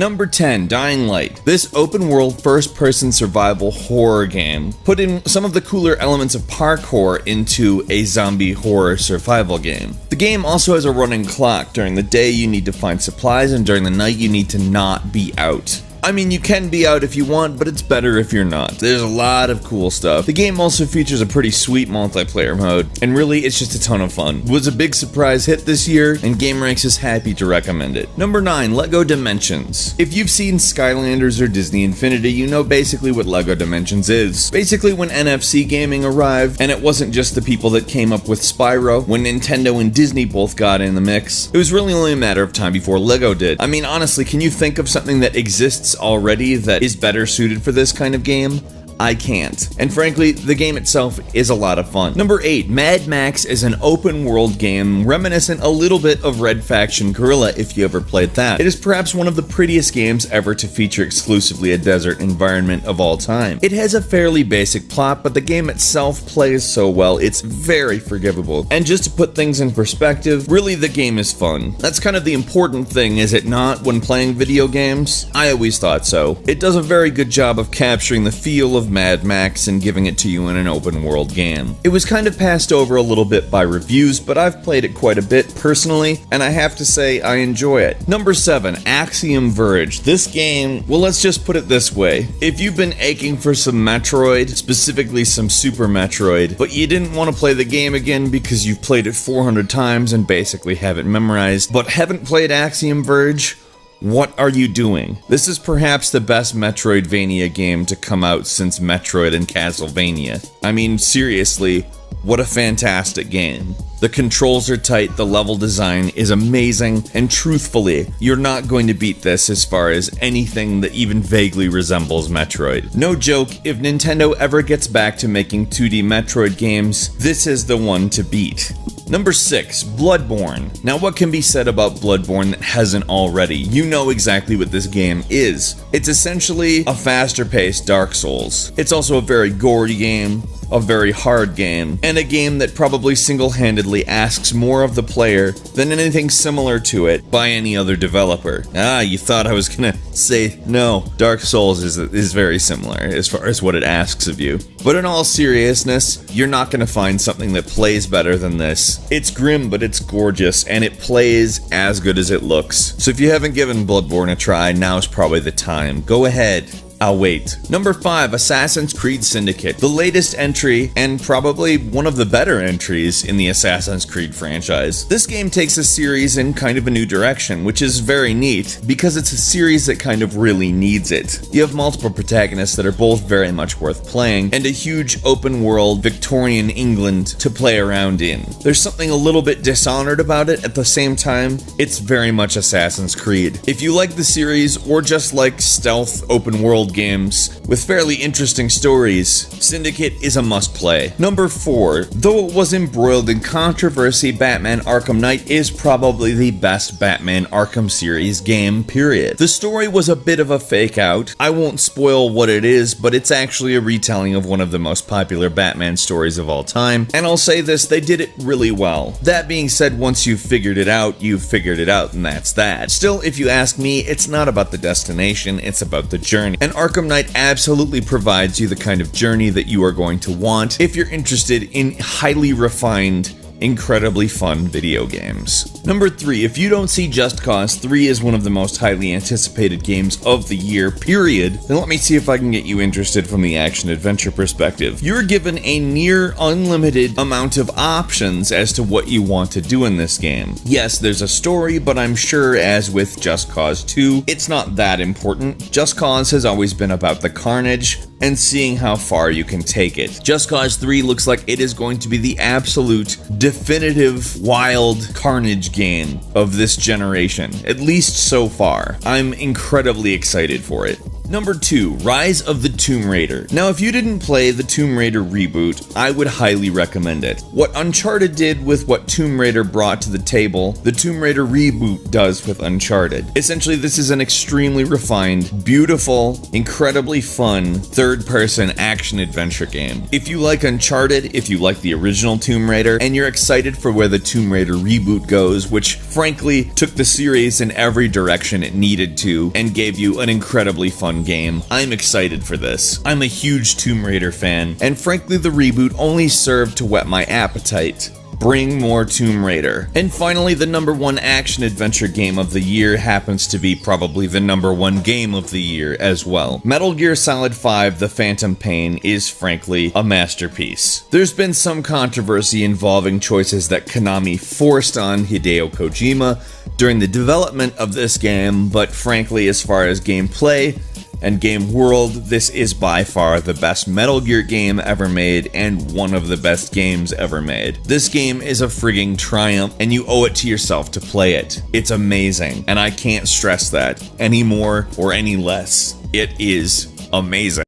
Number 10, Dying Light. This open-world first-person survival horror game put in some of the cooler elements of parkour into a zombie horror survival game. The game also has a running clock. During the day you need to find supplies, and during the night you need to not be out. I mean, you can be out if you want, but it's better if you're not. There's a lot of cool stuff. The game also features a pretty sweet multiplayer mode, and really, it's just a ton of fun. It was a big surprise hit this year, and GameRanx is happy to recommend it. Number 9, LEGO Dimensions. If you've seen Skylanders or Disney Infinity, you know basically what LEGO Dimensions is. Basically, when NFC Gaming arrived, and it wasn't just the people that came up with Spyro, when Nintendo and Disney both got in the mix, it was really only a matter of time before LEGO did. I mean, honestly, can you think of something that exists already that is better suited for this kind of game? I can't. And frankly, the game itself is a lot of fun. Number 8, Mad Max is an open world game reminiscent a little bit of Red Faction Guerrilla if you ever played that. It is perhaps one of the prettiest games ever to feature exclusively a desert environment of all time. It has a fairly basic plot, but the game itself plays so well, it's very forgivable. And just to put things in perspective, really the game is fun. That's kind of the important thing, is it not, when playing video games? I always thought so. It does a very good job of capturing the feel of Mad Max and giving it to you in an open world game. It was kind of passed over a little bit by reviews, but I've played it quite a bit personally, and I have to say I enjoy it. Number 7, Axiom Verge. This game, well, let's just put it this way. If you've been aching for some Metroid, specifically some Super Metroid, but you didn't want to play the game again because you've played it 400 times and basically have it memorized, but haven't played Axiom Verge, what are you doing? This is perhaps the best Metroidvania game to come out since Metroid and Castlevania. I mean, seriously, what a fantastic game. The controls are tight, the level design is amazing, and truthfully, you're not going to beat this as far as anything that even vaguely resembles Metroid. No joke, if Nintendo ever gets back to making 2D Metroid games, this is the one to beat. Number 6, Bloodborne. Now, what can be said about Bloodborne that hasn't already? You know exactly what this game is. It's essentially a faster-paced Dark Souls. It's also a very gory game, a very hard game, and a game that probably single-handedly asks more of the player than anything similar to it by any other developer. You thought I was gonna say no. Dark Souls is very similar as far as what it asks of you. But in all seriousness, you're not gonna find something that plays better than this. It's grim, but it's gorgeous, and it plays as good as it looks. So if you haven't given Bloodborne a try, now's probably the time. Go ahead. I'll wait. Number 5, Assassin's Creed Syndicate. The latest entry, and probably one of the better entries in the Assassin's Creed franchise. This game takes a series in kind of a new direction, which is very neat, because it's a series that kind of really needs it. You have multiple protagonists that are both very much worth playing, and a huge open world Victorian England to play around in. There's something a little bit Dishonored about it. At the same time, it's very much Assassin's Creed. If you like the series, or just like stealth open world games with fairly interesting stories, Syndicate is a must-play. Number 4, though it was embroiled in controversy, Batman Arkham Knight is probably the best Batman Arkham series game, period. The story was a bit of a fake-out. I won't spoil what it is, but it's actually a retelling of one of the most popular Batman stories of all time, and I'll say this, they did it really well. That being said, once you've figured it out, and that's that. Still, if you ask me, it's not about the destination, it's about the journey. And Arkham Knight absolutely provides you the kind of journey that you are going to want if you're interested in highly refined, incredibly fun video games. Number 3, if you don't see Just Cause 3 as one of the most highly anticipated games of the year, period, then let me see if I can get you interested from the action-adventure perspective. You're given a near unlimited amount of options as to what you want to do in this game. Yes, there's a story, but I'm sure, as with Just Cause 2, it's not that important. Just Cause has always been about the carnage and seeing how far you can take it. Just Cause 3 looks like it is going to be the absolute definitive wild carnage game of this generation, at least so far. I'm incredibly excited for it. Number 2, Rise of the Tomb Raider. Now, if you didn't play the Tomb Raider reboot, I would highly recommend it. What Uncharted did with what Tomb Raider brought to the table, the Tomb Raider reboot does with Uncharted. Essentially, this is an extremely refined, beautiful, incredibly fun, third-person action-adventure game. If you like Uncharted, if you like the original Tomb Raider, and you're excited for where the Tomb Raider reboot goes, which frankly took the series in every direction it needed to, and gave you an incredibly fun game, I'm excited for this. I'm a huge Tomb Raider fan, and frankly the reboot only served to whet my appetite. Bring more Tomb Raider. And finally, the number 1 action-adventure game of the year happens to be probably the number 1 game of the year as well. Metal Gear Solid 5: The Phantom Pain is frankly a masterpiece. There's been some controversy involving choices that Konami forced on Hideo Kojima during the development of this game, but frankly, as far as gameplay and game world, this is by far the best Metal Gear game ever made and one of the best games ever made. This game is a frigging triumph, and you owe it to yourself to play it. It's amazing, and I can't stress that any more or any less. It is amazing.